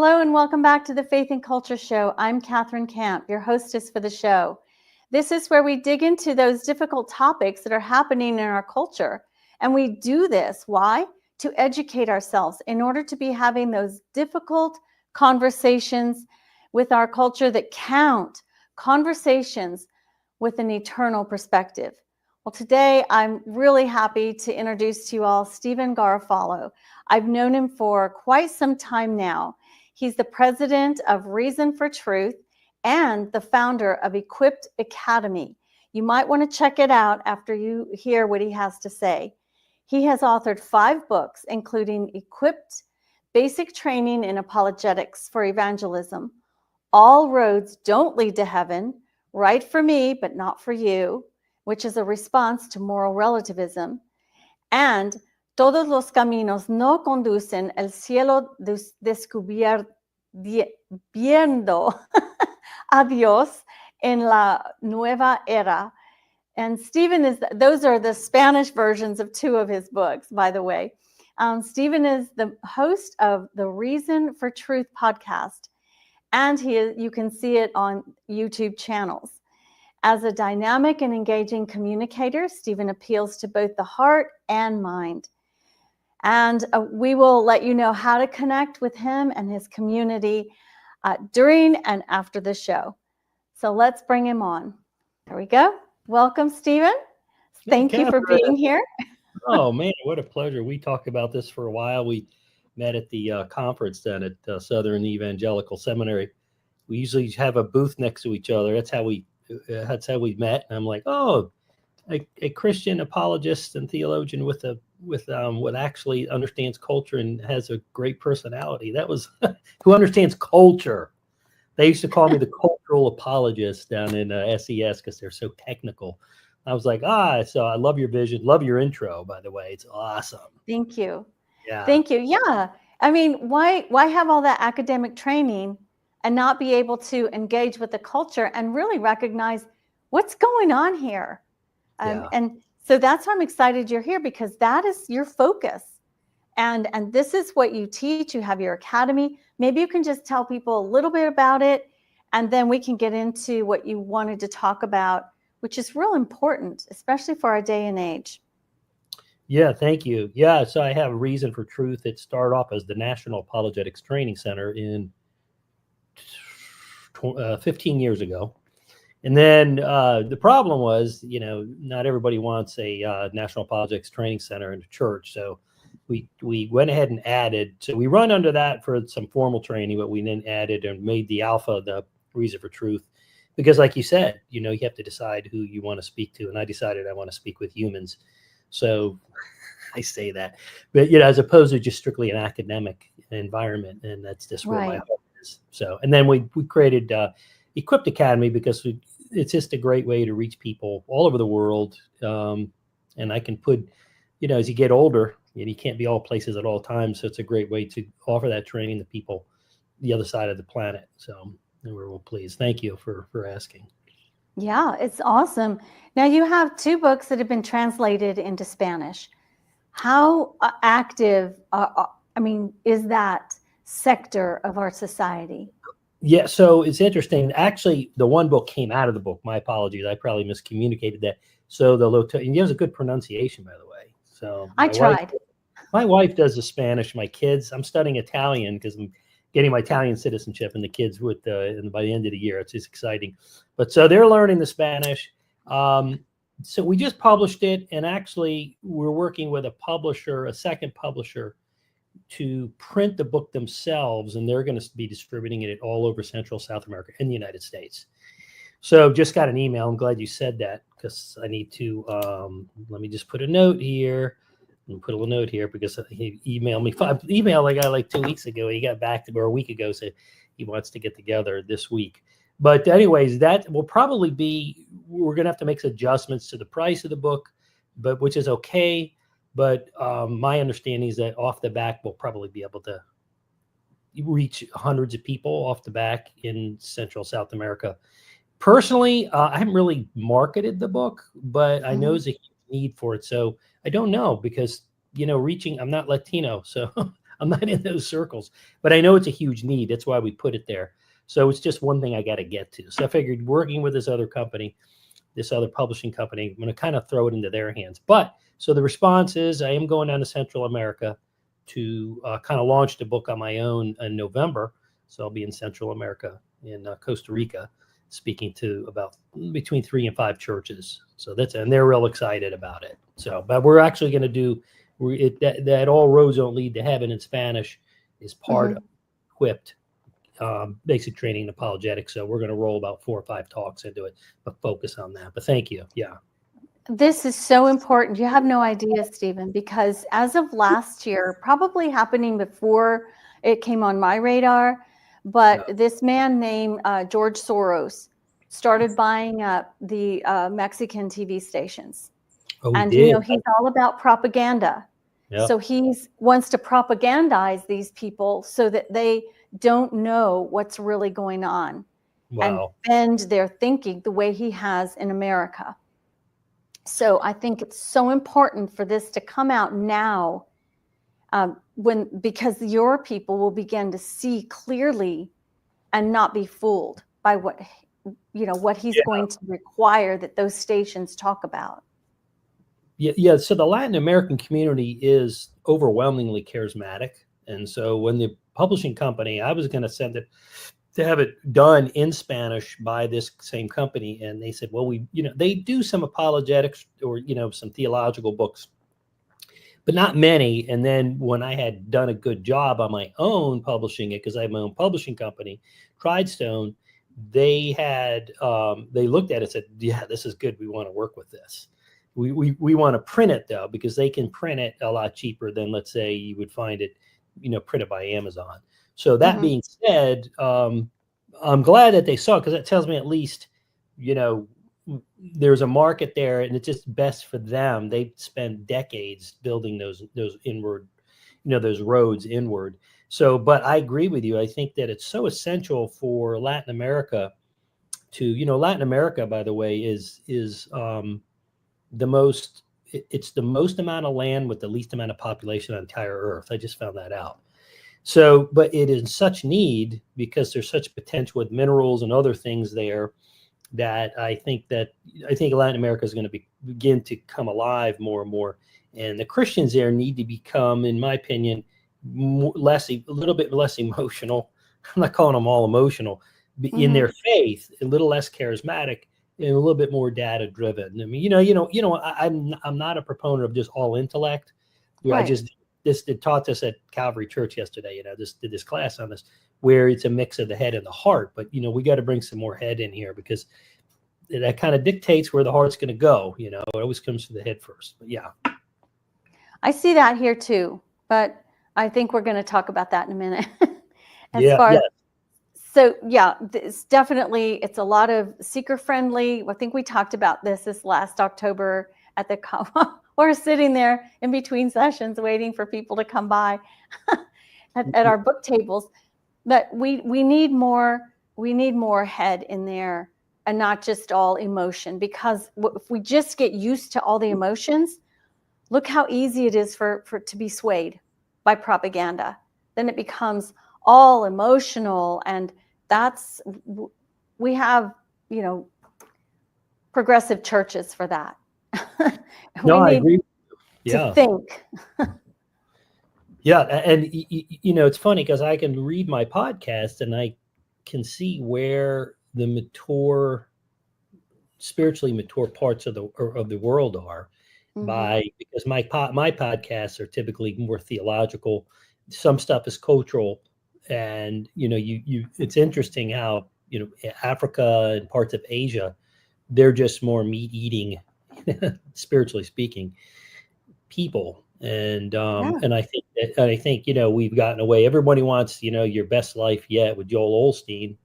Hello and welcome back to the Faith and Culture Show. I'm Catherine Camp, your hostess for the show. This is where we dig into those difficult topics that are happening in our culture. And we do this, why? To educate ourselves in order to be having those difficult conversations with our culture that count, conversations with an eternal perspective. Well, today I'm really happy to introduce to you all Stephen Garofalo. I've known him for quite some time now. He's the president of Reason for Truth and the founder of Equipped Academy. You might want to check it out after you hear what he has to say. He has authored 5 books, including Equipped, Basic Training in Apologetics for Evangelism, All Roads Don't Lead to Heaven, Right for Me But Not for You, which is a response to moral relativism, and Todos los caminos no conducen al cielo descubierto, viendo a Dios en la nueva era. And Stephen those are the Spanish versions of 2 of his books, by the way. Stephen is the host of the Reason for Truth podcast, and you can see it on YouTube channels. As a dynamic and engaging communicator, Stephen appeals to both the heart and mind. And we will let you know how to connect with him and his community during and after the show. So let's bring him on. There we go. Welcome, Stephen. Thank you for being here. Oh, man, what a pleasure. We talked about this for a while. We met at the conference then at Southern Evangelical Seminary. We usually have a booth next to each other. That's how we met. And I'm like, oh, a Christian apologist and theologian with what actually understands culture and has a great personality. That was who understands culture. They used to call me the cultural apologist down in SES because they're so technical. I was like, so I love your vision. Love your intro, by the way. It's awesome. Thank you. Yeah. Thank you. Yeah. I mean, why have all that academic training and not be able to engage with the culture and really recognize what's going on here? And so that's why I'm excited you're here, because that is your focus. And this is what you teach. You have your academy. Maybe you can just tell people a little bit about it, and then we can get into what you wanted to talk about, which is real important, especially for our day and age. Yeah, thank you. Yeah, so I have Reason for Truth. It started off as the National Apologetics Training Center in 15 years ago. And then the problem was, not everybody wants a National Apologetics Training Center in a church. So we went ahead and added. So we run under that for some formal training, but we then added and made the Alpha the Reason for Truth. Because like you said, you have to decide who you want to speak to. And I decided I want to speak with humans. So I say that. But, as opposed to just strictly an academic environment. And that's just where my heart is. So, and then we created Equipped Academy because it's just a great way to reach people all over the world. And I can put, as you get older, you can't be all places at all times. So it's a great way to offer that training to people the other side of the planet. So we're real pleased. Thank you for asking. Yeah, it's awesome. Now you have 2 books that have been translated into Spanish. How active, is that sector of our society? Yeah, so it's interesting. Actually, the one book came out of the book. My apologies. I probably miscommunicated that. So and he has a good pronunciation, by the way. So I tried. My wife does the Spanish. My kids, I'm studying Italian because I'm getting my Italian citizenship, and the kids by the end of the year. It's just exciting. But so they're learning the Spanish. So we just published it, and actually we're working with a second publisher, to print the book themselves, and they're going to be distributing it all over Central South America and the United States. So just got an email. I'm glad you said that, because I need to, let me just put a note here. Put a little note here because he emailed me. Emailed a guy like 2 weeks ago. He got back to me, or a week ago, said he wants to get together this week. But anyways, that will probably be, we're going to have to make some adjustments to the price of the book, which is okay. But my understanding is that off the back, we'll probably be able to reach hundreds of people off the back in Central South America. Personally, I haven't really marketed the book, but I know there's a huge need for it. So I don't know, because, I'm not Latino. So I'm not in those circles, but I know it's a huge need. That's why we put it there. So it's just one thing I got to get to. So I figured working with this other company, this other publishing company, I'm going to kind of throw it into their hands. But so the response is I am going down to Central America to kind of launch the book on my own in November. So I'll be in Central America, in Costa Rica, speaking to about between 3 and 5 churches. So and they're real excited about it. So, but we're actually going to do that all roads don't lead to heaven in Spanish is part of equipped basic training in apologetics. So we're going to roll about 4 or 5 talks into it, but focus on that. But thank you. Yeah. This is so important. You have no idea, Stephen, because as of last year, probably happening before it came on my radar, but this man named George Soros started buying up the Mexican TV stations. Oh, and, you know, he's all about propaganda. Yep. So he wants to propagandize these people so that they don't know what's really going on. Wow. And bend their thinking the way he has in America. So I think it's so important for this to come out now, because your people will begin to see clearly and not be fooled by what he's going to require that those stations talk about. Yeah. So the Latin American community is overwhelmingly charismatic. And so when the publishing company, I was going to send it to have it done in Spanish by this same company. And they said, well, they do some apologetics or, some theological books, but not many. And then when I had done a good job on my own publishing it, because I have my own publishing company, Tridestone, they looked at it and said, yeah, this is good. We want to work with this. We want to print it though, because they can print it a lot cheaper than, let's say, you would find it, printed by Amazon. So that being said, I'm glad that they saw it, because that tells me at least, there's a market there, and it's just best for them. They spend decades building those inward, those roads inward. So, but I agree with you. I think that it's so essential for Latin America to, Latin America, by the way, is the most amount of land with the least amount of population on the entire earth. I just found that out. So, but it is such need because there's such potential with minerals and other things there that I think Latin America is going to begin to come alive more and more. And the Christians there need to become, in my opinion, a little bit less emotional. I'm not calling them all emotional, but in their faith, a little less charismatic and a little bit more data driven. I mean, I'm not a proponent of just all intellect. Right. I just taught this at Calvary Church yesterday. Just did this class on this, where it's a mix of the head and the heart. But we got to bring some more head in here, because that kind of dictates where the heart's going to go. It always comes to the head first. But yeah, I see that here too. But I think we're going to talk about that in a minute. So yeah, it's a lot of seeker friendly. I think we talked about this last October at the we're sitting there in between sessions waiting for people to come by at our book tables. But we need more head in there, and not just all emotion, because if we just get used to all the emotions, look how easy it is for to be swayed by propaganda. Then it becomes all emotional, and we have progressive churches for that. I agree. To think. Yeah, and it's funny because I can read my podcast and I can see where the spiritually mature parts of the world are, because my podcasts are typically more theological. Some stuff is cultural, and it's interesting how Africa and parts of Asia, they're just more meat eating, spiritually speaking, people. And I think we've gotten away. Everybody wants your best life yet with Joel Osteen.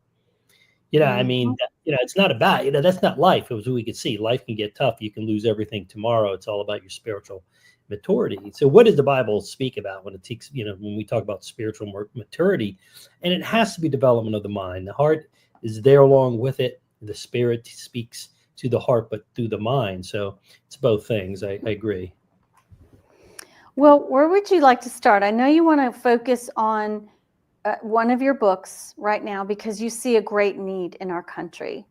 I mean, it's not about that's not life. It was we could see life can get tough. You can lose everything tomorrow. It's all about your spiritual maturity. So what does the Bible speak about when it takes when we talk about spiritual maturity? And it has to be development of the mind. The heart is there along with it. The spirit speaks to the heart, but through the mind. So it's both things. I agree. Well, where would you like to start? I know you want to focus on one of your books right now because you see a great need in our country.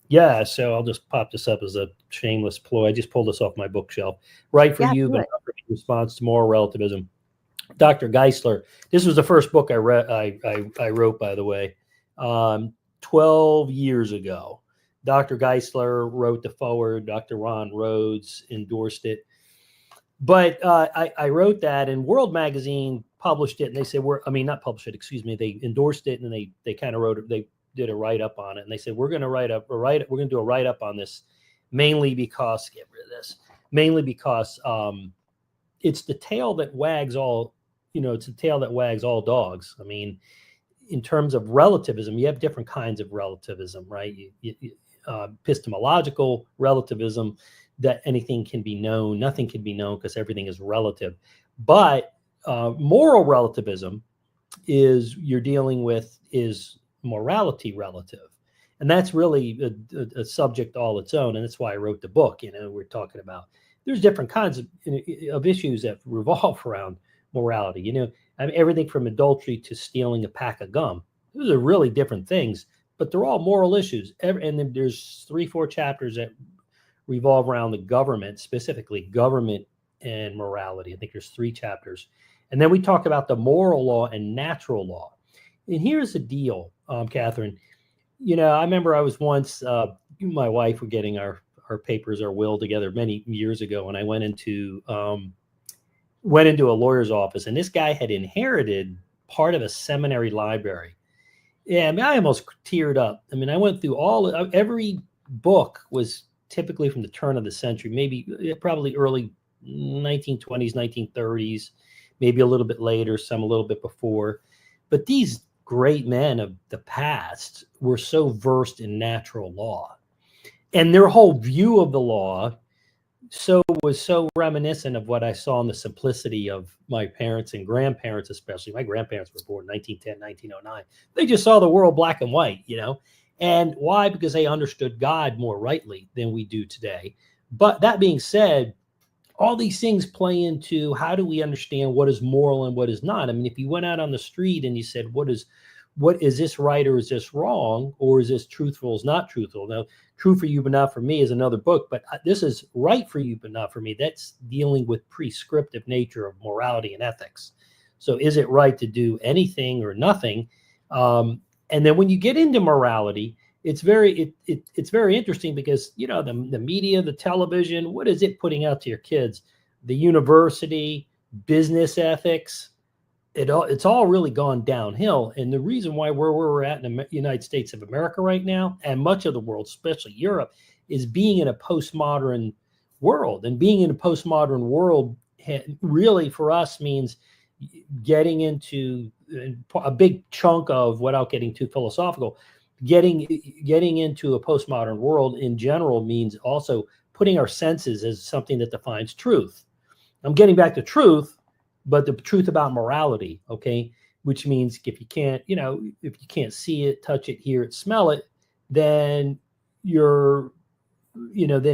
Yeah, so I'll just pop this up as a shameless ploy. I just pulled this off my bookshelf. Right for Yeah, You, do but it. not for Me, Response to Moral Relativism. Dr. Geisler. This was the first book I read. I wrote, by the way, 12 years ago. Dr. Geisler wrote the foreword. Dr. Ron Rhodes endorsed it. But I wrote that, and World Magazine published it, and they said not published it. Excuse me. They endorsed it, and they kind of wrote it. They did a write up on it, and they said we're going to do a write up on this, mainly because it's the tail that wags all. It's the tail that wags all dogs. I mean, in terms of relativism, you have different kinds of relativism, right? Epistemological relativism, that anything can be known, nothing can be known because everything is relative. But moral relativism is morality relative. And that's really a subject all its own. And that's why I wrote the book. We're talking about, there's different kinds of issues that revolve around morality. I mean, everything from adultery to stealing a pack of gum. Those are really different things, but they're all moral issues. And then there's 3-4 chapters that revolve around the government, specifically government and morality. I think there's 3 chapters. And then we talk about the moral law and natural law. And here's the deal, Catherine. I remember I was once, my wife were getting our papers, our will together many years ago, and I went into a lawyer's office, and this guy had inherited part of a seminary library. Yeah, I mean, I almost teared up. I mean, I went through every book was typically from the turn of the century, probably early 1920s, 1930s, maybe a little bit later, some a little bit before. But these great men of the past were so versed in natural law, and their whole view of the law was so reminiscent of what I saw in the simplicity of my parents and grandparents, especially. My grandparents were born 1910, 1909. They just saw the world black and white, And why? Because they understood God more rightly than we do today. But that being said, all these things play into how do we understand what is moral and what is not. I mean, if you went out on the street and you said, what is this right or is this wrong, or is this truthful, is not truthful? Now, True for You but not for me is another book, but this is Right for You but not for me. That's dealing with prescriptive nature of morality and ethics. So is it right to do anything or nothing? And then when you get into morality, it's very interesting because the media, the television, what is it putting out to your kids? The university, business ethics, it's all really gone downhill. And the reason why where we're at in the United States of America right now, and much of the world, especially Europe, is being in a postmodern world. And being in a postmodern world really for us means getting into a big chunk of, without getting too philosophical, getting into a postmodern world in general means also putting our senses as something that defines truth. I'm getting back to truth, but the truth about morality, okay, which means if you can't see it, touch it, hear it, smell it, then then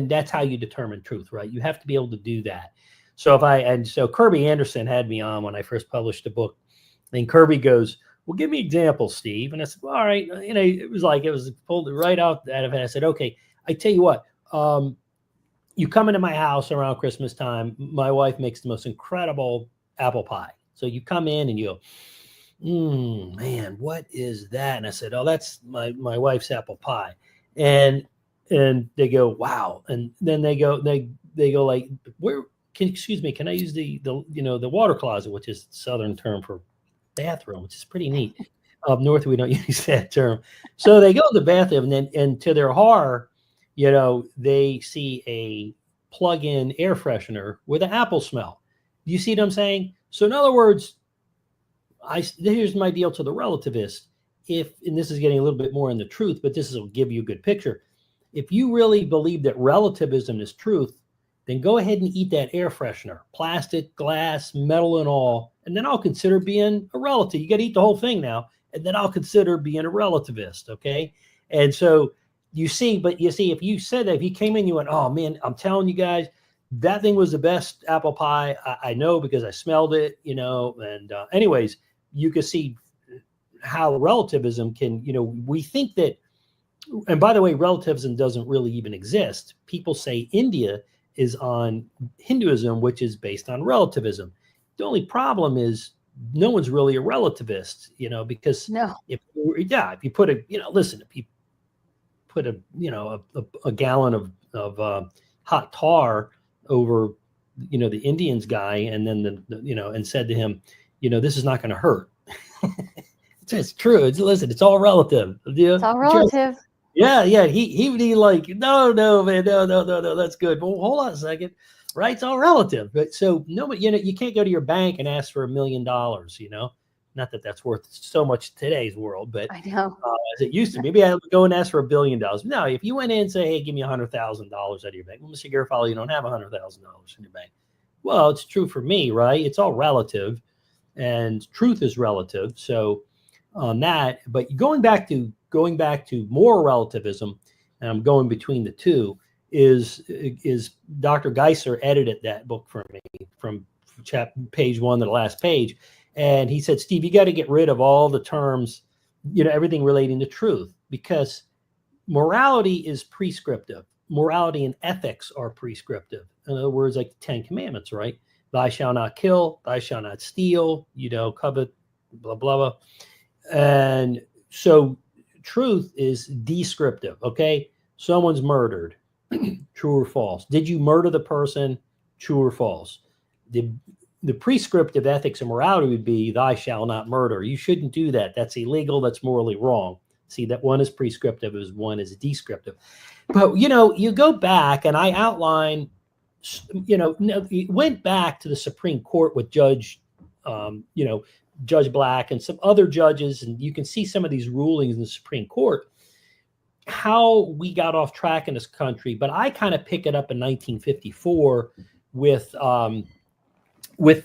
that's how you determine truth, right? You have to be able to do that. So Kirby Anderson had me on when I first published the book, and Kirby goes, "Well, give me examples, Steve." And I said, well, all right. It was pulled right out of it. I said, okay, I tell you what, you come into my house around Christmas time, my wife makes the most incredible apple pie. So you come in and you go, man, what is that? And I said, oh, that's my wife's apple pie. And they go, wow. And then they go like, excuse me, can I use the water closet, which is the Southern term for bathroom, which is pretty neat. Up north, we don't use that term. So they go to the bathroom, and to their horror, they see a plug-in air freshener with an apple smell. You see what I'm saying? So in other words, here's my deal to the relativist. And this is getting a little bit more in the truth, but this will give you a good picture. If you really believe that relativism is truth, then go ahead and eat that air freshener, plastic, glass, metal, and all, and then I'll consider being a relative. You got to eat the whole thing now, and then I'll consider being a relativist, okay? And so if you said that, if you came in, you went, oh man, I'm telling you guys, that thing was the best apple pie. I know because I smelled it, and anyways, you can see how relativism can, we think that, and by the way, relativism doesn't really even exist. People say India is on Hinduism, which is based on relativism. The only problem is no one's really a relativist, because if you put if you put a gallon of hot tar over, the Indian's guy, and then and said to him, this is not going to hurt. It's true. It's all relative. It's all relative. Yeah. He would be like, no, man, no, that's good. But hold on a second, right? It's all relative. But so nobody, you can't go to your bank and ask for $1 million. Not that that's worth so much in today's world, but I know as it used to. Maybe I would go and ask for $1 billion. No, if you went in and say, hey, give me $100,000 out of your bank, well, Mr. Garofalo, you don't have $100,000 in your bank. Well, it's true for me, right? It's all relative, and truth is relative. So on that, but going back to moral relativism, and I'm going between the two, is Dr. Geisler edited that book for me from page 1 to the last page. And he said, Steve, you got to get rid of all the terms, everything relating to truth, because morality is prescriptive. Morality and ethics are prescriptive. In other words, like the 10 Commandments, right? Thou shalt not kill, thou shalt not steal, covet, blah, blah, blah. And so truth is descriptive. Okay. Someone's murdered. True or false? Did you murder the person? True or false? The prescriptive ethics and morality would be, thou shalt not murder. You shouldn't do that. That's illegal. That's morally wrong. See, that one is prescriptive, as one is descriptive. But, you go back, and I outline, it went back to the Supreme Court with Judge Black and some other judges, and you can see some of these rulings in the Supreme Court, how we got off track in this country. But I kind of pick it up in 1954 with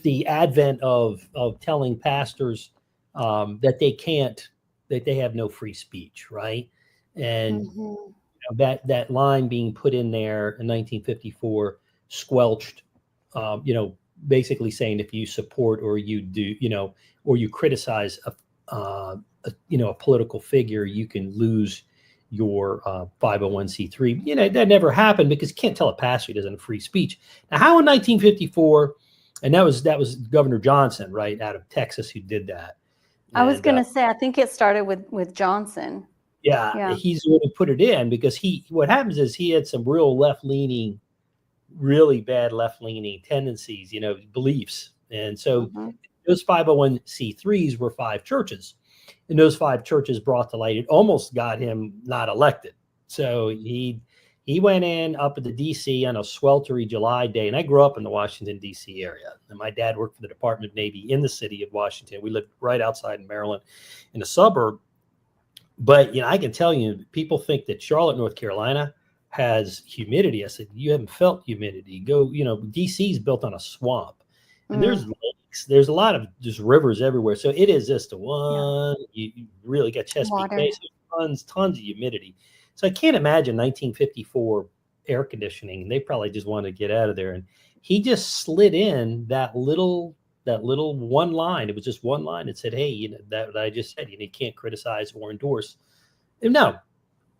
the advent of telling pastors that they have no free speech, right? And that line being put in there in 1954 squelched, basically saying if you support or you do, or you criticize a political figure, you can lose your 501c3. That never happened, because you can't tell a pastor he doesn't have free speech. Now, how in 1954, and that was Governor Johnson, right, out of Texas, who did that. I was going to say, I think it started with Johnson. Yeah, he's the one who put it in, because what happens is he had some real really bad left-leaning tendencies, beliefs. And so those 501c3s were 5 churches. And those 5 churches brought to light, it almost got him not elected. So he went in up at the D.C. on a sweltery July day. And I grew up in the Washington, D.C. area. And my dad worked for the Department of Navy in the city of Washington. We lived right outside in Maryland in a suburb. But, I can tell you, people think that Charlotte, North Carolina has humidity. I said, you haven't felt humidity. Go, D.C. is built on a swamp. And there's lakes. There's a lot of just rivers everywhere. So it is just you really got Chesapeake Bay. So tons of humidity. So I can't imagine 1954 air conditioning. They probably just wanted to get out of there. And he just slid in that little one line. It was just one line. It said, hey, that I just said, you can't criticize or endorse. And no,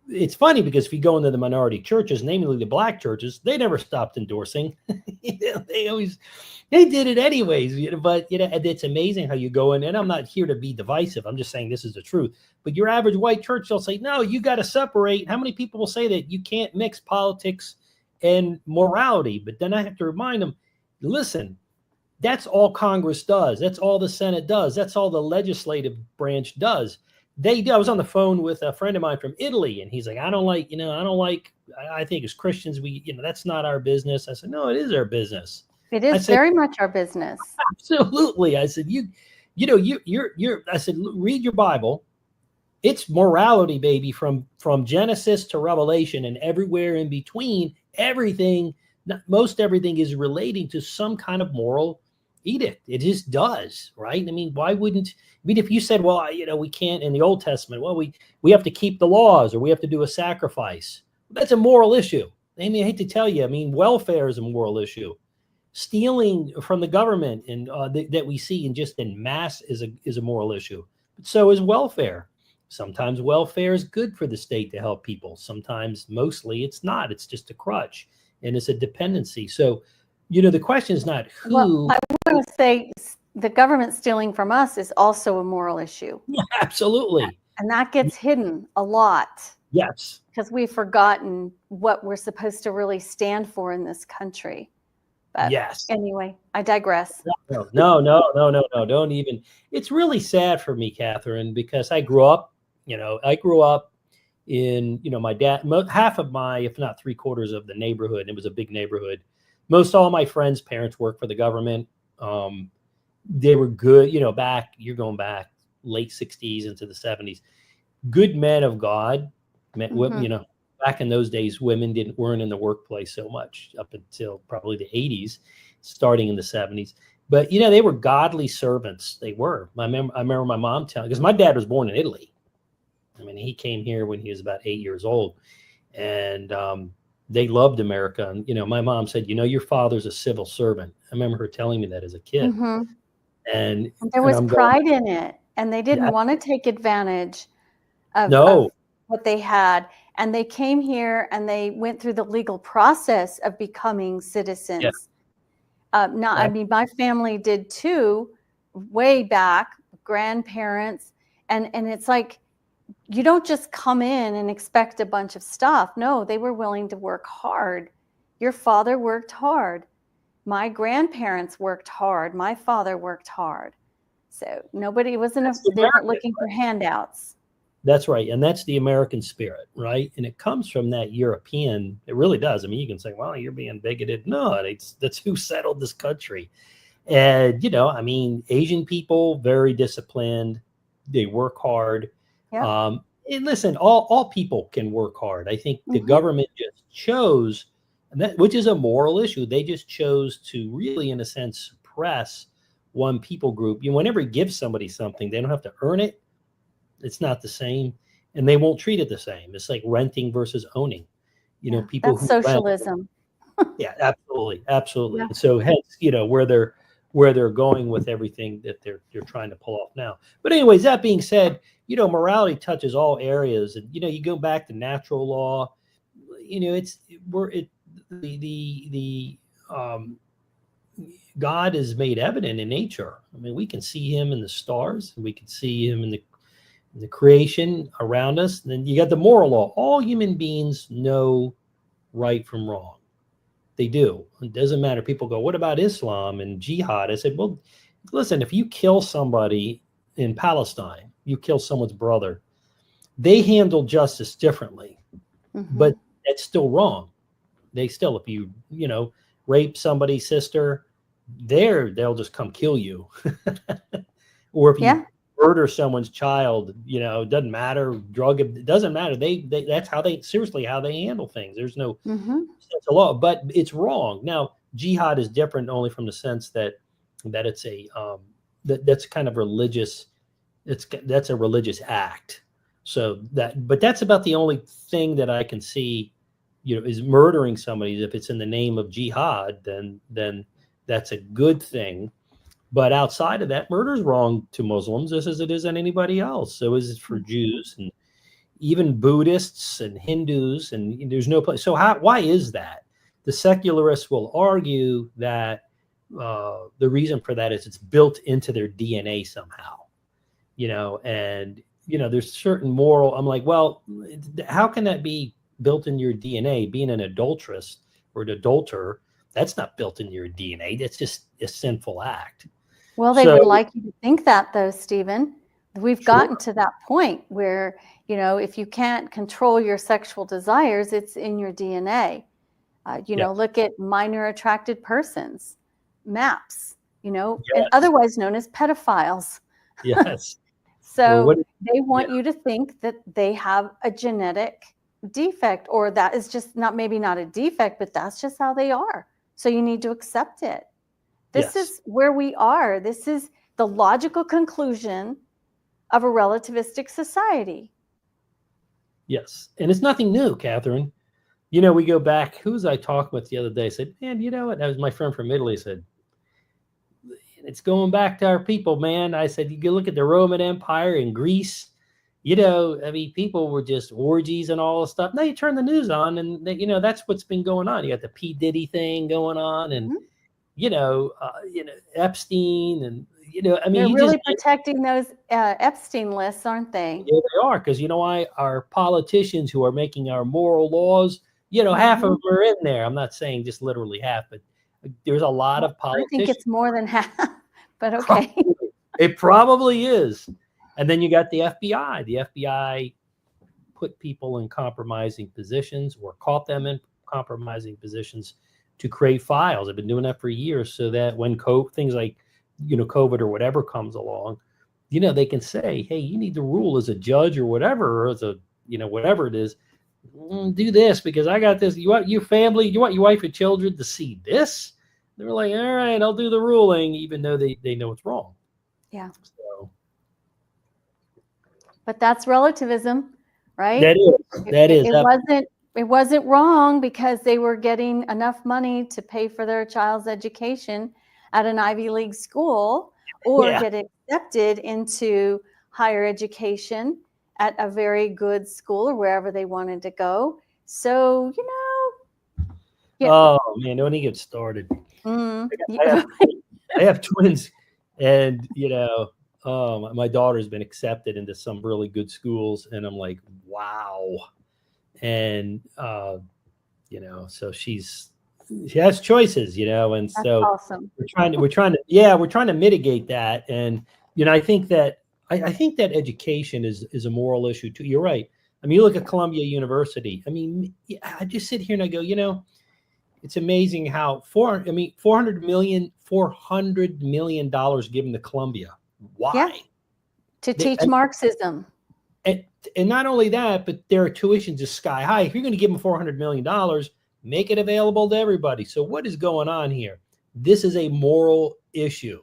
it's funny, because if you go into the minority churches, namely the black churches, they never stopped endorsing. They did it anyways. But it's amazing how you go in. And I'm not here to be divisive. I'm just saying this is the truth. But your average white church, they'll say, no, you got to separate. How many people will say that you can't mix politics and morality? But then I have to remind them, listen, that's all Congress does. That's all the Senate does. That's all the legislative branch does. I was on the phone with a friend of mine from Italy, and he's like, I think as Christians, that's not our business. I said, no, it is our business. It is very much our business. Absolutely. I said, I said, read your Bible. It's morality, baby, from Genesis to Revelation and everywhere in between. Most everything is relating to some kind of moral edict. It just does, right? If you said, well, we can't in the Old Testament, well, we have to keep the laws, or we have to do a sacrifice. That's a moral issue. Amy, I hate to tell you, I mean, welfare is a moral issue. Stealing from the government and that we see in mass is a moral issue. But so is welfare. Sometimes welfare is good for the state to help people. Sometimes, mostly, it's not. It's just a crutch, and it's a dependency. So, the question is not who. Well, I want to say the government stealing from us is also a moral issue. Yeah, absolutely. And that gets hidden a lot. Yes. Because we've forgotten what we're supposed to really stand for in this country. But yes. Anyway, I digress. No, don't even. It's really sad for me, Catherine, because I grew up in, my dad, half of my, if not 3/4 of the neighborhood, it was a big neighborhood. Most all my friends' parents worked for the government. They were good, you're going back late 60s into the 70s. Good men of God, back in those days, women weren't in the workplace so much up until probably the 80s, starting in the 70s. But, they were godly servants. They were. I remember my mom telling, because my dad was born in Italy. I mean, he came here when he was about 8 years old, and they loved America. And, my mom said, your father's a civil servant. I remember her telling me that as a kid. Mm-hmm. And there was pride in it, and they didn't want to take advantage of what they had. And they came here and they went through the legal process of becoming citizens. Yeah. I mean, my family did too, way back, grandparents. And it's like, you don't just come in and expect a bunch of stuff. No, they were willing to work hard. Your father worked hard. My grandparents worked hard. My father worked hard. So nobody they weren't looking for handouts. That's right. And that's the American spirit, right? And it comes from that European, it really does. I mean, you can say, well, you're being bigoted. No, that's who settled this country. And, I mean, Asian people, very disciplined. They work hard. Yep. And listen, all people can work hard. I think the government just chose, which is a moral issue. They just chose to really, in a sense, suppress one people group. Whenever you give somebody something, they don't have to earn it. It's not the same, and they won't treat it the same. It's like renting versus owning. People that's socialism. Yeah, absolutely. Yeah. So hence, where they're going with everything that they're trying to pull off now. But anyways, that being said, morality touches all areas, and you go back to natural law. God is made evident in nature. I mean, we can see him in the stars, and we can see him in the creation around us. And then you got the moral law. All human beings know right from wrong. They do. It doesn't matter. People go, what about Islam and jihad? I said, well, listen, if you kill somebody in Palestine, you kill someone's brother, they handle justice differently, but that's still wrong. They still, if you, rape somebody's sister, they'll just come kill you. Or if you murder someone's child, it doesn't matter, it doesn't matter. That's how they handle things. There's no sense of law, but it's wrong. Now, jihad is different only from the sense that it's that's kind of religious. That's a religious act. So but that's about the only thing that I can see, is murdering somebody. If it's in the name of jihad, then that's a good thing. But outside of that, murder is wrong to Muslims just as it is on anybody else. So is it for Jews and even Buddhists and Hindus, and there's no place. So why is that? The secularists will argue that the reason for that is it's built into their DNA somehow, and, there's certain moral. I'm like, well, how can that be built in your DNA? Being an adulteress or an adulterer, that's not built in your DNA. That's just a sinful act. Well, they would like you to think that, though, Stephen. We've gotten to that point where, if you can't control your sexual desires, it's in your DNA. Look at minor attracted persons, MAPS, and otherwise known as pedophiles. Yes. So they want you to think that they have a genetic defect, or that is just maybe not a defect, but that's just how they are. So you need to accept it. This is where we are. This is the logical conclusion of a relativistic society. Yes. And it's nothing new, Catherine. we go back. Who was I talking with the other day? I said, man, you know what? That was my friend from Italy. I said, it's going back to our people, man. I said, you can look at the Roman Empire in Greece. People were just orgies and all this stuff. Now you turn the news on and, that's what's been going on. You got the P. Diddy thing going on and, Epstein and, They're really protecting those Epstein lists, aren't they? Yeah, they are. Because you know why? Our politicians who are making our moral laws, half of them are in there. I'm not saying just literally half, but there's a lot of politicians. I think it's more than half, but okay. It probably is. And then you got the FBI. The FBI put people in compromising positions or caught them in compromising positions to create files. They've been doing that for years so that when things like, COVID or whatever comes along, they can say, hey, you need to rule as a judge or whatever, or as a, whatever it is, do this because I got this. You want your family, you want your wife and children to see this? They're like, all right, I'll do the ruling, even though they know it's wrong. Yeah. So. But that's relativism, right? That is. It wasn't wrong because they were getting enough money to pay for their child's education at an Ivy League school or get accepted into higher education at a very good school or wherever they wanted to go. So, Oh, man, don't even get started. I have twins and, my daughter's been accepted into some really good schools and I'm like, wow. And, so she has choices, and That's so awesome. we're trying to mitigate that. And, I think that education is a moral issue too. You're right. I mean, you look at Columbia University. I mean, I just sit here and I go, it's amazing how $400 million given to Columbia. Why? Yeah. To teach Marxism. And not only that, but their tuitions is sky high. If you're going to give them $400 million, make it available to everybody. So what is going on here? This is a moral issue.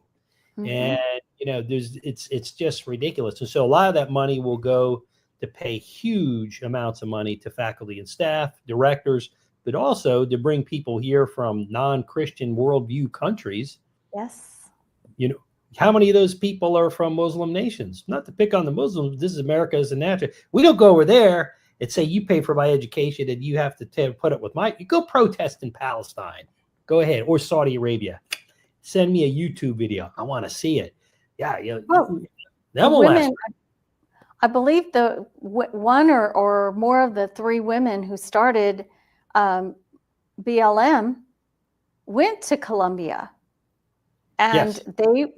And, it's just ridiculous. And so a lot of that money will go to pay huge amounts of money to faculty and staff, directors, but also to bring people here from non-Christian worldview countries. Yes. How many of those people are from Muslim nations? Not to pick on the Muslims. This is America as a natural. We don't go over there and say, you pay for my education and you have to put up with you go protest in Palestine. Go ahead. Or Saudi Arabia. Send me a YouTube video. I want to see it. Yeah. That won't last. I believe one or more of the three women who started BLM went to Columbia. And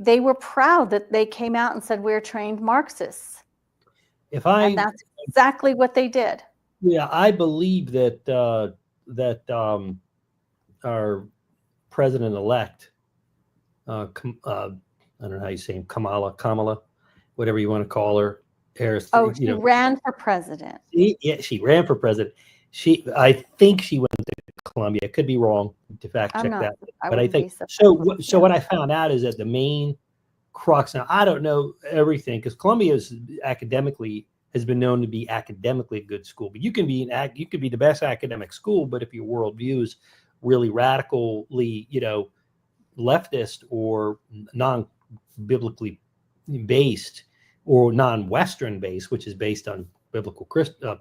they were proud that they came out and said, we're trained Marxists. And that's exactly what they did. Yeah, I believe that our president-elect, I don't know how you say him, Kamala, whatever you want to call her, Harris. Oh, she ran for president. She ran for president. I think she went to Columbia. I could be wrong to fact check that, but I think so. So what I found out is that the main crux. Now I don't know everything because Columbia has been known to be academically a good school, but you can be the best academic school, but if your worldview is really radically, leftist or non-biblically based or non-Western based, which is based on biblical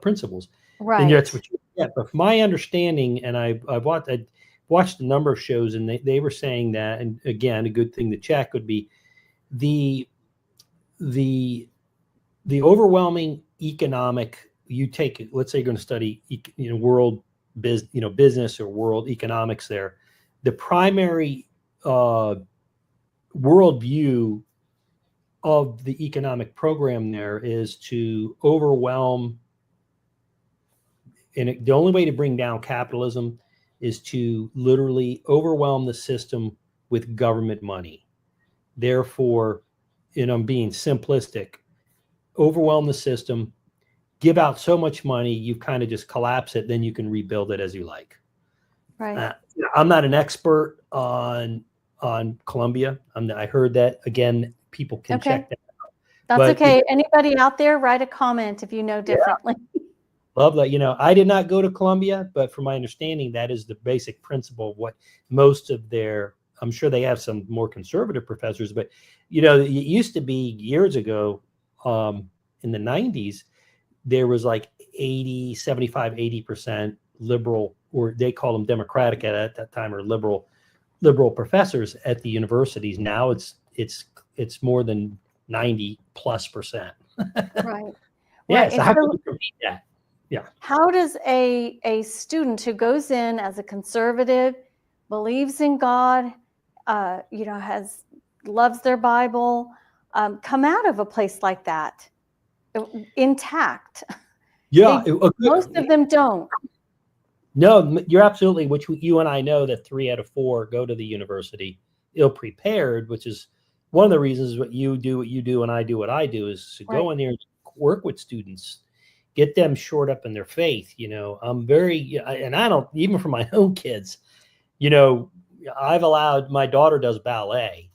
principles, right? And that's what you get. But from my understanding, and I've watched a number of shows, and they were saying that, and again, a good thing to check would be the overwhelming economic. You take, let's say you're going to study, world business or world economics. There, the primary worldview of the economic program there is to overwhelm. And the only way to bring down capitalism is to literally overwhelm the system with government money. Therefore, I'm being simplistic, overwhelm the system, give out so much money, you kind of just collapse it, then you can rebuild it as you like. Right. I'm not an expert on Columbia. I heard that, again, people can check that out. That's okay. Anybody out there, write a comment if you know differently. Love that. I did not go to Columbia, but from my understanding, that is the basic principle of what most of their, I'm sure they have some more conservative professors, but, it used to be years ago, in the 90s, there was like 80% liberal, or they call them Democratic at that time, or liberal professors at the universities. Now it's more than 90+%. Right. Yeah. Right. So And how can so you compete that? Yeah. how does a student who goes in as a conservative, believes in God, loves their Bible, come out of a place like that intact? Yeah. Most of them don't. No, you're absolutely, which you and I know that 3 out of 4 go to the university ill prepared, which is one of the reasons what you do, and I do what I do, is to go Right. in there and work with students, get them shored up in their faith. I'm very, and I don't, even for my own kids, I've allowed, my daughter does ballet,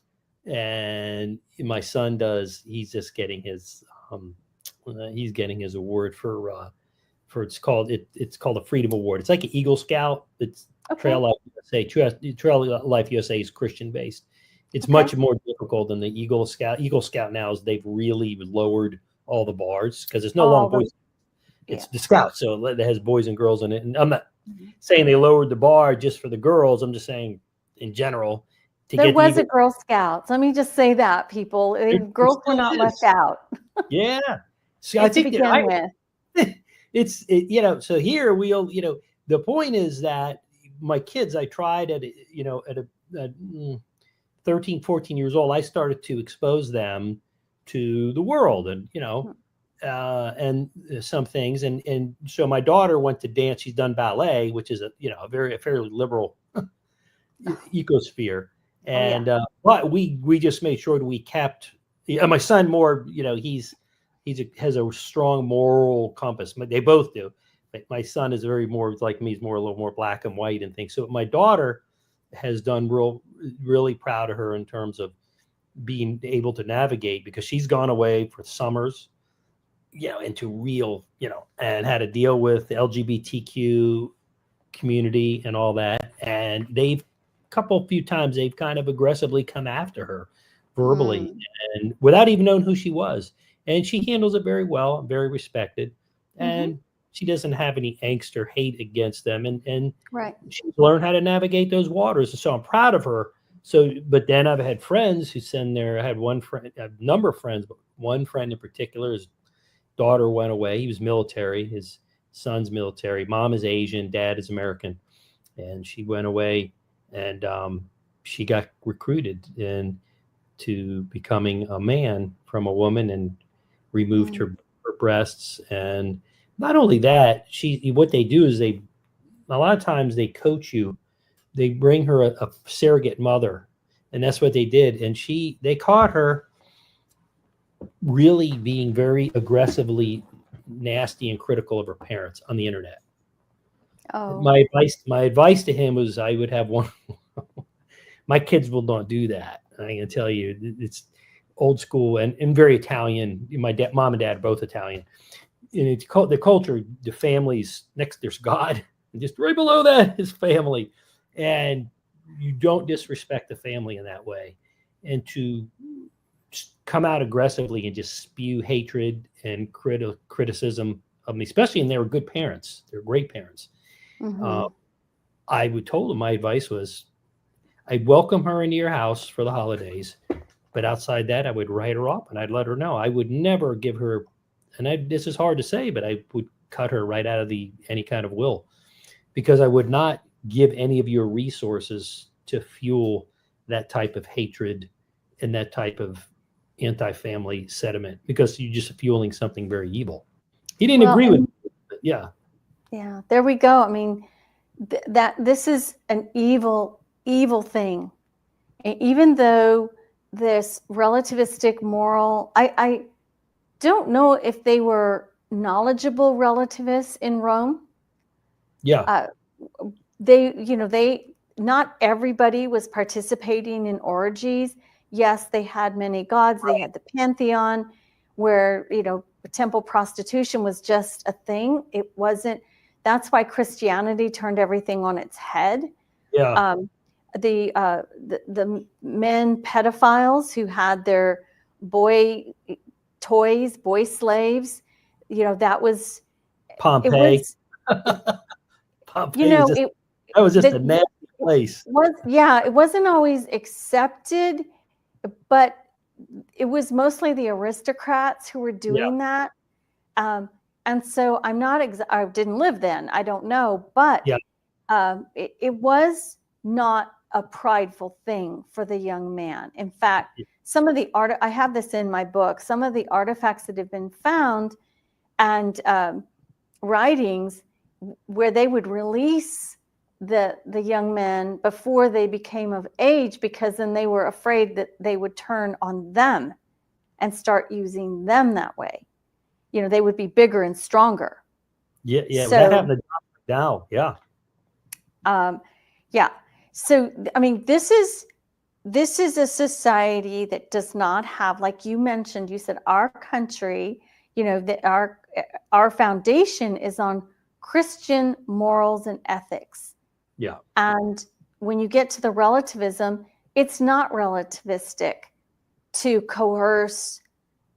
and my son he's just getting his, he's getting his award for it's called a Freedom Award. It's like an Eagle Scout. It's Okay. Trail Life USA. Trail Life USA is Christian based. It's much more difficult than the Eagle Scout. Eagle Scout now is they've really lowered all the bars because it's no longer boys. It's the Scout, so it has boys and girls in it. And I'm not saying they lowered the bar just for the girls. I'm just saying in general. There was a Girl Scouts. Let me just say that, people. Girls were not left out. Yeah. So I think with. So here we'll, the point is that my kids, I tried at 13, 14 years old, I started to expose them to the world and, and some things. And so my daughter went to dance. She's done ballet, which is a fairly liberal ecosphere. And, but we just made sure that we kept, my son more, has a strong moral compass. They both do. My son is very more like me. He's a little more black and white and things. So my daughter has done really proud of her in terms of being able to navigate, because she's gone away for summers, into real, and had to deal with the LGBTQ community and all that. And few times they've kind of aggressively come after her verbally and without even knowing who she was. And she handles it very well, very respected. And she doesn't have any angst or hate against them. And she's learned how to navigate those waters. And so I'm proud of her. So, but then I've had friends who I had one friend, a number of friends, but one friend in particular, his daughter went away. He was military. His son's military. Mom is Asian. Dad is American. And she went away, and she got recruited into becoming a man from a woman, and removed her breasts. And not only that, what they do is a lot of times they coach you. They bring her a surrogate mother, and that's what they did. And they caught her really being very aggressively nasty and critical of her parents on the internet. Oh. My advice to him was, I would have one. My kids will not do that. I can tell you, it's old school and very Italian. My mom and dad are both Italian. And it's called the culture, the families next, there's God, and just right below that is family. And you don't disrespect the family in that way. And to come out aggressively and just spew hatred and criticism of me, especially, and they were good parents. They're great parents. I would told them, my advice was, I'd welcome her into your house for the holidays, but outside that, I would write her up and I'd let her know. I would never give her, and this is hard to say, but I would cut her right out of any kind of will, because I would not give any of your resources to fuel that type of hatred and that type of anti-family sentiment, because you're just fueling something very evil. He didn't agree with me, but yeah. Yeah, there we go. I mean, this is an evil thing. And even though this relativistic moral, I don't know if they were knowledgeable relativists in Rome. Yeah. They not everybody was participating in orgies. Yes, they had many gods. They had the pantheon, where temple prostitution was just a thing. It wasn't. That's why Christianity turned everything on its head. Yeah. The men pedophiles who had their boy toys, boy slaves, that was Pompeii. It was, Pompeii that was just a nasty place. It wasn't always accepted, but it was mostly the aristocrats who were doing that. And so I didn't live then. I don't know, but it was not a prideful thing for the young man. In fact, some of the I have this in my book, some of the artifacts that have been found and writings where they would release the young men before they became of age, because then they were afraid that they would turn on them and start using them that way. They would be bigger and stronger. So, that happened now. So, I mean, this is a society that does not have, like you mentioned, you said our country, that our foundation is on Christian morals and ethics. Yeah. And when you get to the relativism, it's not relativistic to coerce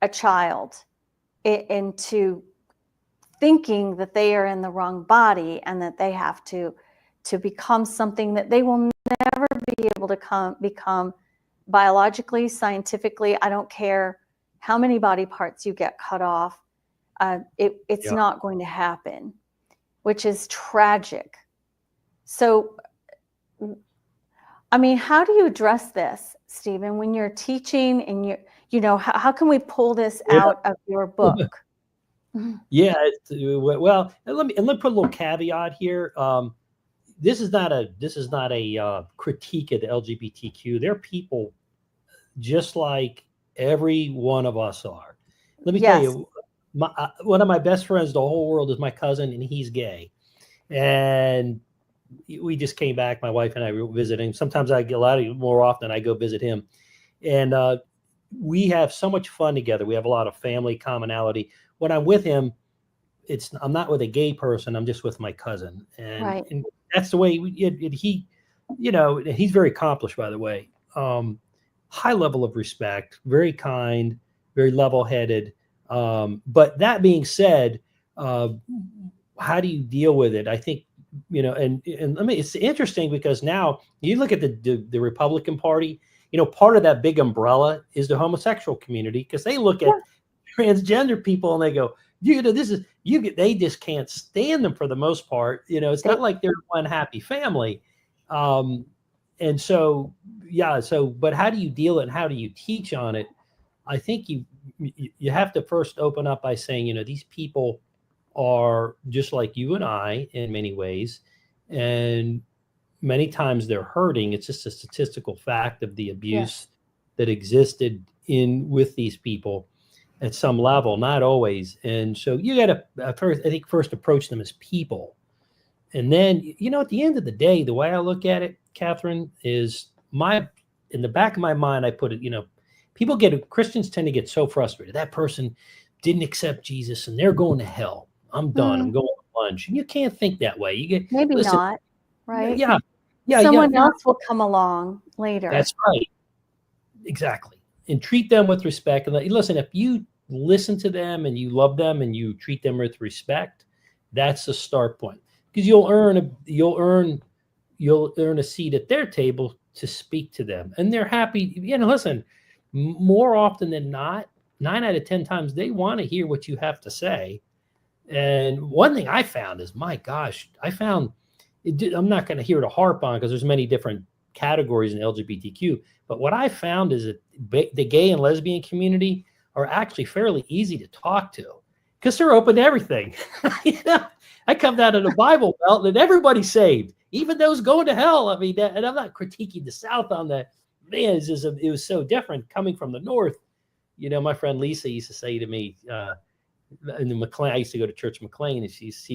a child into thinking that they are in the wrong body and that they have to become something that they will never be able to become biologically, scientifically. I don't care how many body parts you get cut off. It's not going to happen, which is tragic. So, I mean, how do you address this, Stephen, when you're teaching and how can we pull this out of your book? Yeah. Well, let me put a little caveat here. This is not a critique of the LGBTQ. They're people just like every one of us are. Let me tell you, one of my best friends in the whole world is my cousin, and he's gay. And we just came back. My wife and I were visiting. Sometimes more often I go visit him. And we have so much fun together. We have a lot of family commonality. When I'm with him, I'm not with a gay person. I'm just with my cousin. And that's the way he's very accomplished, by the way. High level of respect, very kind, very level-headed. But that being said, how do you deal with it? I think, it's interesting because now you look at the Republican Party, part of that big umbrella is the homosexual community, because they look at transgender people and they go, they just can't stand them for the most part. It's not like they're one happy family. And so, but how do you deal with it and how do you teach on it? I think you have to first open up by saying, these people are just like you and I in many ways. And many times they're hurting. It's just a statistical fact of the abuse that existed with these people at some level, not always. And so you got to first approach them as people. And then, at the end of the day, the way I look at it, Catherine, is in the back of my mind, I put it, Christians tend to get so frustrated. That person didn't accept Jesus and they're going to hell. I'm done. I'm going to lunch. And you can't think that way. Not, right? Yeah. Someone else will come along later. That's right. Exactly. And treat them with respect. And listen, if you listen to them and you love them and you treat them with respect, that's the start point. Because you'll earn a seat at their table to speak to them, and they're happy. Listen, more often than not, 9 out of 10 times they want to hear what you have to say. And one thing I found is, my gosh, I'm not going to hear to harp on because there's many different categories in LGBTQ. But what I found is that the gay and lesbian community are actually fairly easy to talk to because they're open to everything. I come down to the Bible Belt and everybody's saved, even those going to hell. I mean, and I'm not critiquing the South on that. Man, it was so different coming from the North. My friend Lisa used to say to me, in the McLean, I used to go to Church McLean, and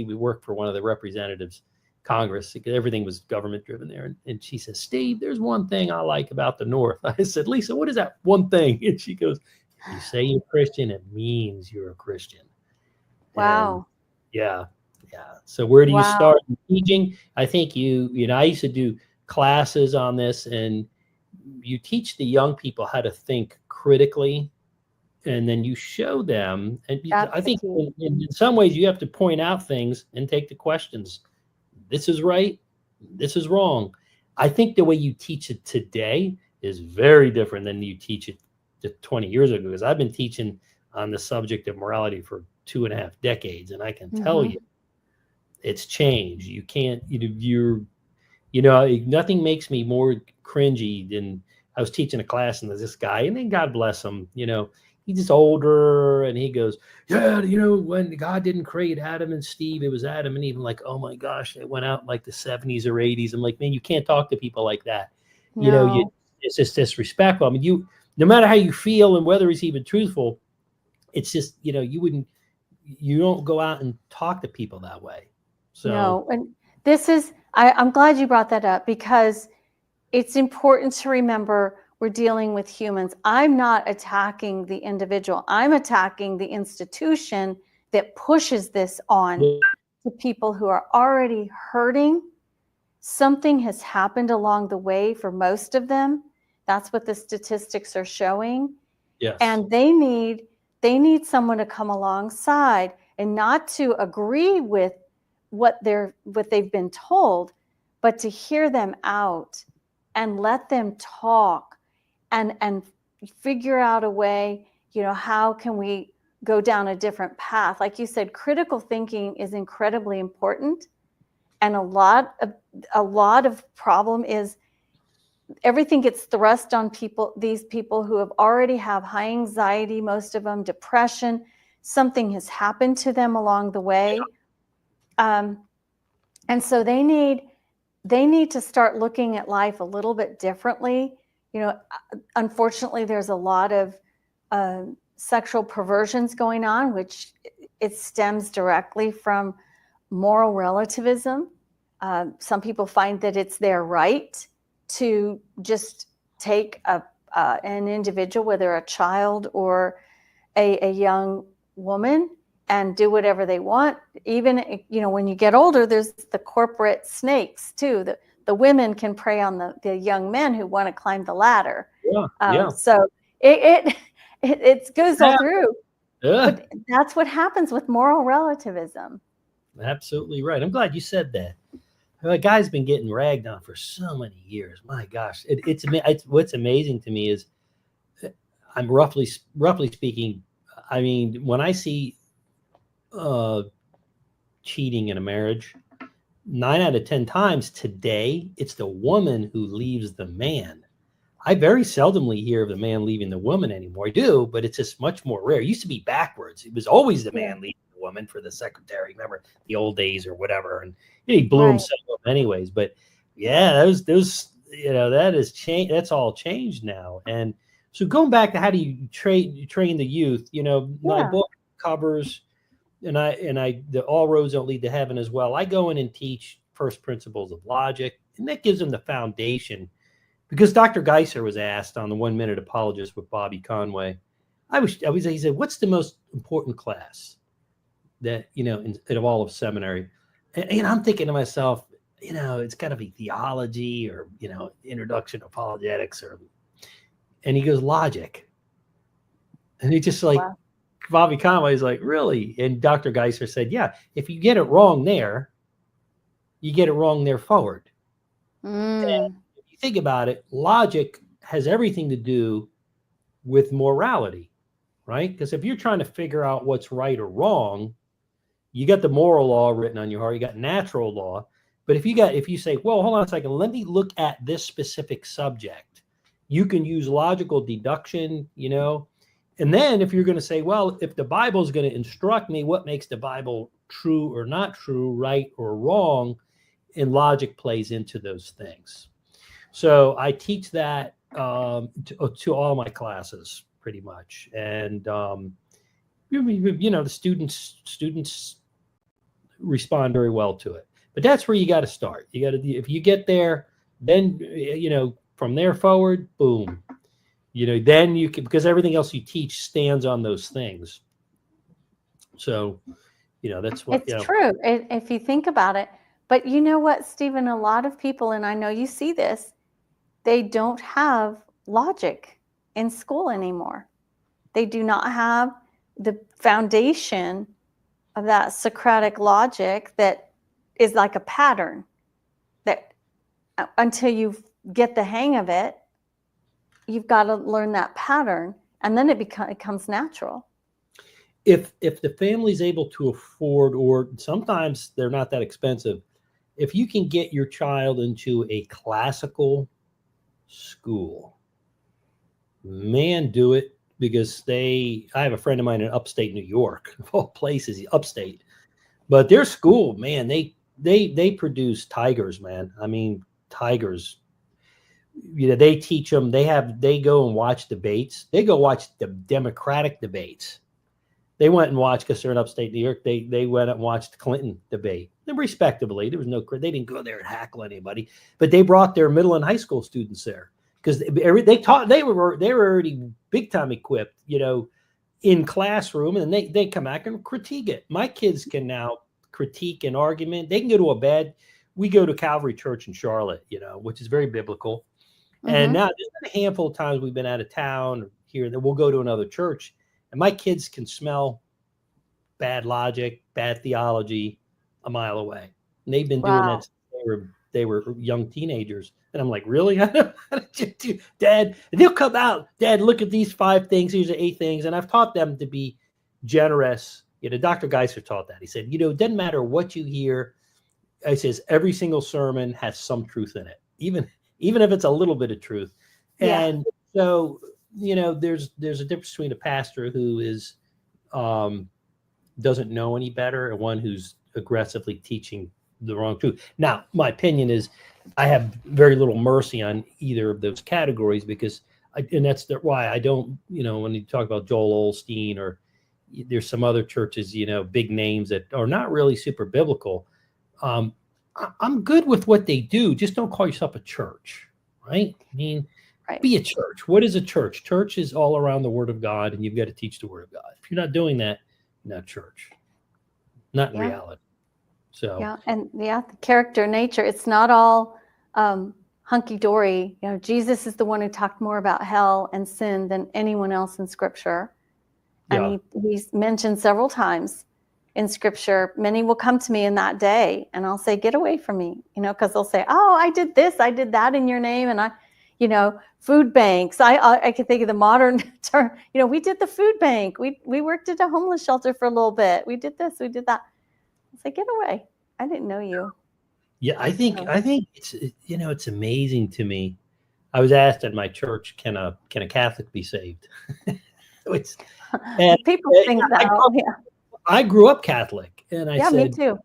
we worked for one of the representatives, Congress, because everything was government driven there. And she says, Steve, there's one thing I like about the North. I said, Lisa, what is that one thing? And she goes, You say you're Christian, it means you're a Christian. And Wow. yeah. So where do you Wow. start teaching? I think I used to do classes on this, and you teach the young people how to think critically, and then you show them. And That's I the think key. in some ways you have to point out things and take the questions. This is right. This is wrong. I think the way you teach it today is very different than you teach it 20 years ago, because I've been teaching on the subject of morality for 2.5 decades, and I can tell you it's changed. You can't, nothing makes me more cringy than I was teaching a class, and there's this guy, and then God bless him, he's just older, and he goes, yeah, when God didn't create Adam and Steve, it was Adam and Eve. I'm like, oh my gosh, they went out in like the 70s or 80s. I'm like, man, you can't talk to people like that. No. It's just disrespectful. I mean, no matter how you feel and whether he's even truthful, it's just, you don't go out and talk to people that way. So No. And this is, I'm glad you brought that up, because it's important to remember we're dealing with humans. I'm not attacking the individual. I'm attacking the institution that pushes this on to people who are already hurting. Something has happened along the way for most of them. That's what the statistics are showing. yes. And they need someone to come alongside, and not to agree with what they've been told, but to hear them out and let them talk and figure out a way, how can we go down a different path? Like you said, critical thinking is incredibly important. And a lot of problem is everything gets thrust on these people who have already have high anxiety, most of them depression. Something has happened to them along the way. And so they need to start looking at life a little bit differently. Unfortunately, there's a lot of sexual perversions going on, which it stems directly from moral relativism. Some people find that it's their right to just take an individual, whether a child or a young woman, and do whatever they want. Even, when you get older, there's the corporate snakes too. The women can prey on the young men who want to climb the ladder. So it goes all through. But that's what happens with moral relativism. Absolutely right. I'm glad you said that. A guy's been getting ragged on for so many years. My gosh, it's what's amazing to me is, I'm roughly speaking, I mean, when I see cheating in a marriage, 9 out of 10 times today, it's the woman who leaves the man. I very seldomly hear of the man leaving the woman anymore. I do, but it's just much more rare. It used to be backwards. It was always the man leaving the woman for the secretary. Remember the old days or whatever, and he blew himself up anyways. But yeah, those that has changed. That's all changed now. And so going back to how do you train the youth? My book covers, and the all roads don't lead to heaven as well. I go in and teach first principles of logic, and that gives them the foundation. Because Dr. Geisser was asked on the 1 Minute Apologist with Bobby Conway, he said, what's the most important class that, in all of seminary? And I'm thinking to myself, it's got to be theology or, introduction to apologetics and he goes, logic. And he just like, wow. Bobby Conway's like, really? And Dr. Geisser said, yeah, if you get it wrong there, you get it wrong there forward. And if you think about it, logic has everything to do with morality, right? Because if you're trying to figure out what's right or wrong, you got the moral law written on your heart, you got natural law. But if you say, well, hold on a second, let me look at this specific subject, you can use logical deduction, and then if you're going to say, well, if the Bible is going to instruct me what makes the Bible true or not true, right or wrong, and logic plays into those things. So I teach that to all my classes pretty much. And, the students respond very well to it. But that's where you got to start. You got to, if you get there, then, from there forward, boom. then you can, because everything else you teach stands on those things. So, that's what, It's true if you think about it. But you know what, Stephen, a lot of people, and I know you see this, they don't have logic in school anymore. They do not have the foundation of that Socratic logic that is like a pattern that until you get the hang of it, you've got to learn that pattern, and then it becomes natural. If the family's able to afford, or sometimes they're not that expensive, if you can get your child into a classical school, man, do it. Because I have a friend of mine in upstate New York, of all places, upstate, but their school, man, they produce tigers, man. I mean, tigers. They teach them. They go and watch debates. They go watch the Democratic debates. They went and watched, because they're in upstate New York. They went and watched the Clinton debate, and respectably. There was they didn't go there and hackle anybody, but they brought their middle and high school students there, because they were already big time equipped, in classroom, and they come back and critique it. My kids can now critique an argument. They can go to we go to Calvary Church in Charlotte, which is very biblical. Mm-hmm. And now there's been a handful of times we've been out of town here, that we'll go to another church, and my kids can smell bad logic, bad theology a mile away. And they've been doing that since they were young teenagers. And I'm like, really? Dad? And they'll come out, Dad, look at these 5 things. Here's the 8 things. And I've taught them to be generous. Dr. Geiser taught that. He said, it doesn't matter what you hear. He says, every single sermon has some truth in it, even if it's a little bit of truth. Yeah. And so, there's a difference between a pastor who is doesn't know any better and one who's aggressively teaching the wrong truth. Now, my opinion is I have very little mercy on either of those categories, because that's why I don't, when you talk about Joel Osteen, or there's some other churches, big names that are not really super biblical. I'm good with what they do. Just don't call yourself a church, right? I mean, Be a church. What is a church? Church is all around the Word of God, and you've got to teach the Word of God. If you're not doing that, you're not church, not in reality. So the character, nature. It's not all hunky dory. Jesus is the one who talked more about hell and sin than anyone else in Scripture, and he's mentioned several times in Scripture. Many will come to me in that day, and I'll say, "Get away from me," because they'll say, "Oh, I did this, I did that in your name," and food banks. I can think of the modern term. We did the food bank. We worked at a homeless shelter for a little bit. We did this. We did that. It's like, get away. I didn't know you. Yeah, I think it's it's amazing to me. I was asked at my church, can a Catholic be saved? People think that. I grew up Catholic, and I said, me too.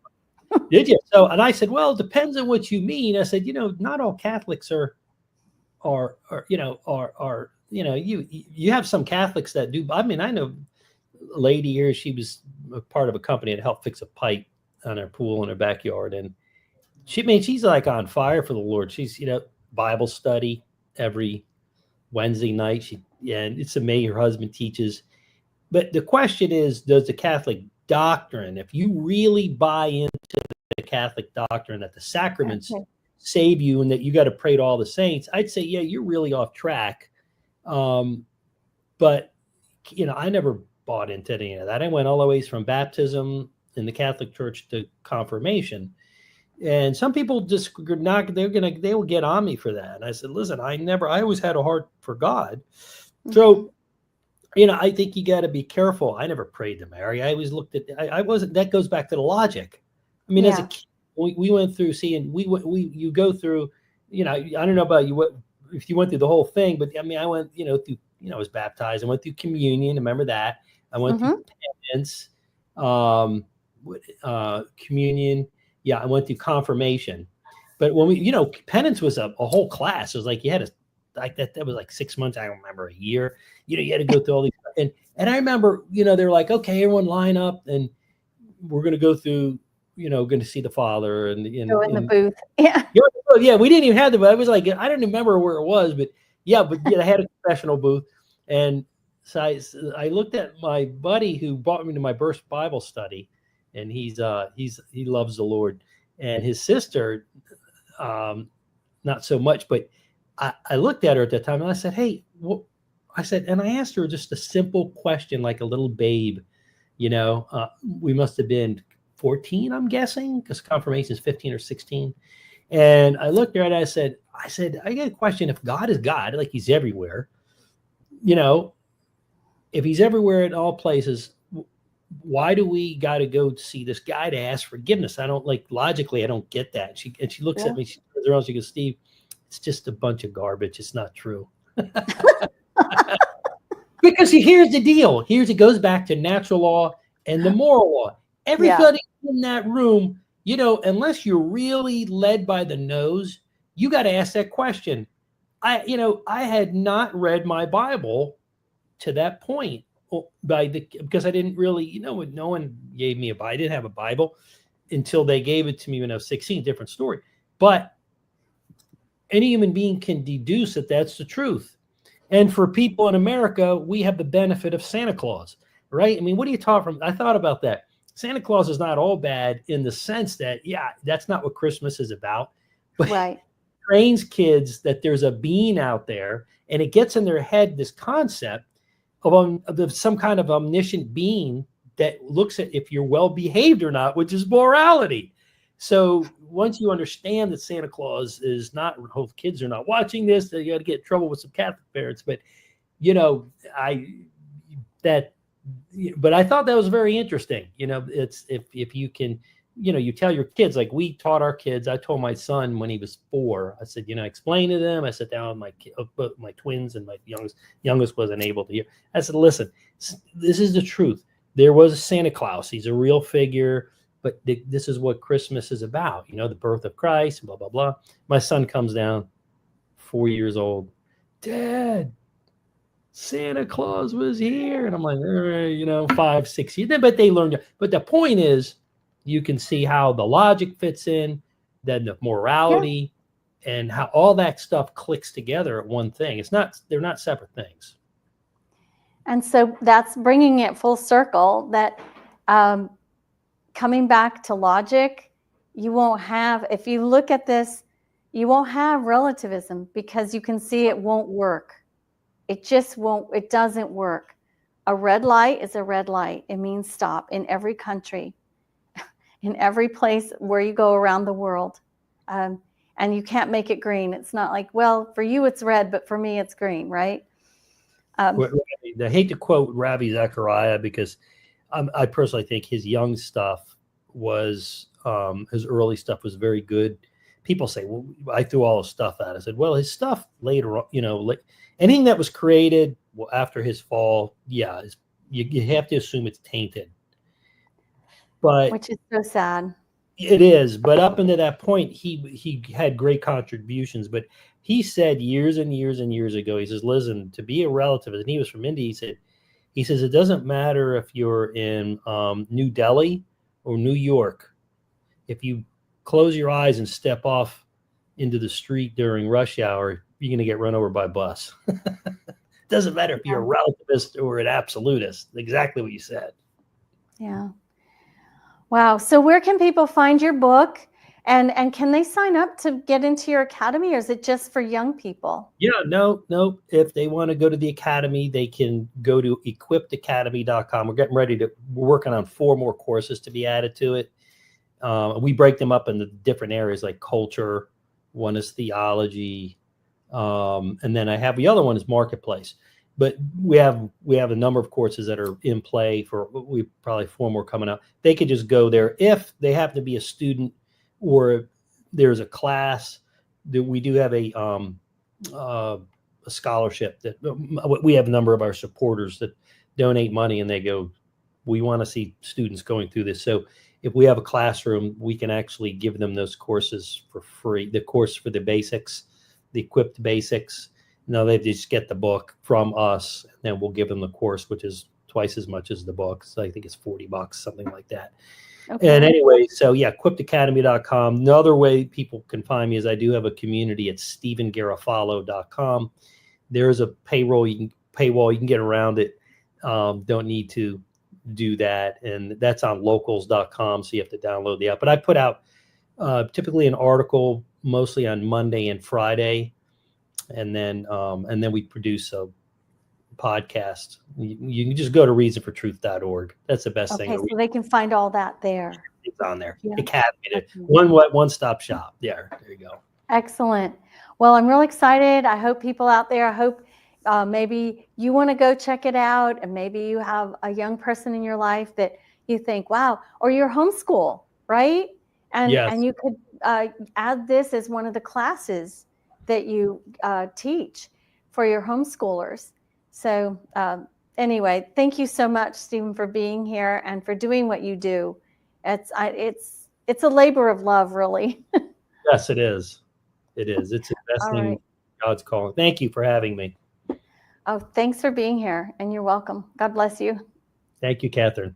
Did you? So, and I said, well, it depends on what you mean. I said, not all Catholics are you have some Catholics that do. I mean, I know a lady here, she was a part of a company that helped fix a pipe on her pool in her backyard. And she's like on fire for the Lord. She's, Bible study every Wednesday night. And it's amazing. Her husband teaches. But the question is, does the Catholic doctrine, if you really buy into the Catholic doctrine that the sacraments save you and that you got to pray to all the saints, I'd say, you're really off track. But, I never bought into any of that. I went all the way from baptism in the Catholic Church to confirmation. And some people just they will get on me for that. And I said, listen, I always had a heart for God. Mm-hmm. So, I think you got to be careful. I never prayed to Mary. I always looked at, that goes back to the logic. I mean, as a kid, we went through you go through, I don't know about you, if you went through the whole thing, but I mean, I went, through, I was baptized. I went through communion. Remember that? I went through penance, communion. Yeah, I went through confirmation. But when we, penance was a whole class. It was like you had that was like 6 months. I don't remember, a year. You had to go through all these. And I remember, they're like, okay, everyone line up, and we're going to go through, going to see the Father and go in the booth. Yeah. Yeah, we didn't even have the. I was like, I don't remember where it was, but Yeah, but yeah, I had a confessional booth, and so I looked at my buddy who brought me to my first Bible study, and he loves the Lord, and his sister, not so much, but I looked at her at that time and I said, "Hey, and I asked her just a simple question, like a little babe, we must have been 14, I'm guessing, because confirmation is 15 or 16." And I looked at her and I said, I got a question. If God is God, like he's everywhere, if he's everywhere in all places, why do we got to go see this guy to ask forgiveness? I don't logically, I don't get that. She looks at me, she turns around, she goes, "Steve, it's just a bunch of garbage. It's not true." Because here's the deal. It goes back to natural law and the moral law. Everybody in that room, unless you're really led by the nose, you got to ask that question. I had not read my Bible to that point because I didn't really, no one gave me a Bible. I didn't have a Bible until they gave it to me when I was 16. Different story. But any human being can deduce that that's the truth. And for people in America, we have the benefit of Santa Claus, right? I mean, what do you talk from? I thought about that. Santa Claus is not all bad in the sense that, that's not what Christmas is about. But it trains kids that there's a being out there, and it gets in their head this concept of some kind of omniscient being that looks at if you're well behaved or not, which is morality. So once you understand that Santa Claus is not, hope kids are not watching this, they got to get in trouble with some Catholic parents. But, but I thought that was very interesting. It's if you can, you tell your kids, like we taught our kids. I told my son when he was 4, I said, explain to them. I sat down with my twins, and my youngest wasn't able to hear. I said, listen, this is the truth. There was a Santa Claus. He's a real figure. But this is what Christmas is about, the birth of Christ, blah, blah, blah. My son comes down, 4 years old. "Dad, Santa Claus was here." And I'm like, 5, 6 years. But they learned. But the point is, you can see how the logic fits in, then the morality, and how all that stuff clicks together at one thing. They're not separate things. And so that's bringing it full circle that, coming back to logic, you won't have, if you look at this, you won't have relativism because you can see it won't work. It just won't, it doesn't work. A red light is a red light. It means stop in every country, in every place where you go around the world. And you can't make it green. It's not like, well, for you it's red, but for me it's green, right? I hate to quote Ravi Zachariah because I personally think his young stuff was, his early stuff was very good. People say, well, I threw all his stuff out. I said, well, his stuff later on, anything that was created after his fall, you have to assume it's tainted. But which is so sad. It is. But up until that point, he had great contributions. But he said years and years and years ago, he says, listen, to be a relativist, and he was from India, he says, it doesn't matter if you're in New Delhi or New York. If you close your eyes and step off into the street during rush hour, you're going to get run over by a bus. Doesn't matter if you're a relativist or an absolutist. Exactly what you said. Yeah. Wow. So where can people find your book? And can they sign up to get into your academy, or is it just for young people? Yeah, no. If they want to go to the academy, they can go to equippedacademy.com. We're working on 4 more courses to be added to it. We break them up into different areas like culture. One is theology. And then the other one is marketplace. But we have a number of courses that are in play we probably 4 more coming out. They could just go there if they happen to be a student or there's a class. That we do have a scholarship that we have a number of our supporters that donate money and they go, we want to see students going through this. So if we have a classroom, we can actually give them those courses for free. The course for the basics, the equipped basics. No, they just get the book from us, and then we'll give them the course, which is twice as much as the book. So I think it's $40, something like that. Okay. And anyway, so equippedacademy.com. Another way people can find me is I do have a community at StephenGarofalo.com. there is a paywall you can get around it. Don't need to do that, and that's on locals.com, so you have to download the app. But I put out typically an article mostly on Monday and Friday, and then we produce a podcast. You can just go to reasonfortruth.org. That's the best thing. Okay, so they can find all that there. It's on there. Yeah. Academy, Excellent. one-stop shop. There you go. Excellent. Well, I'm real excited. I hope people out there, I hope maybe you want to go check it out, and maybe you have a young person in your life that you think, wow, or you're homeschool, right? And Yes. and you could add this as one of the classes that you teach for your homeschoolers. So anyway, thank you so much, Stephen, for being here and for doing what you do. It's a labor of love, really. Yes, it is. It is. It's investing in God's calling. Thank you for having me. Oh, thanks for being here, and you're welcome. God bless you. Thank you, Catherine.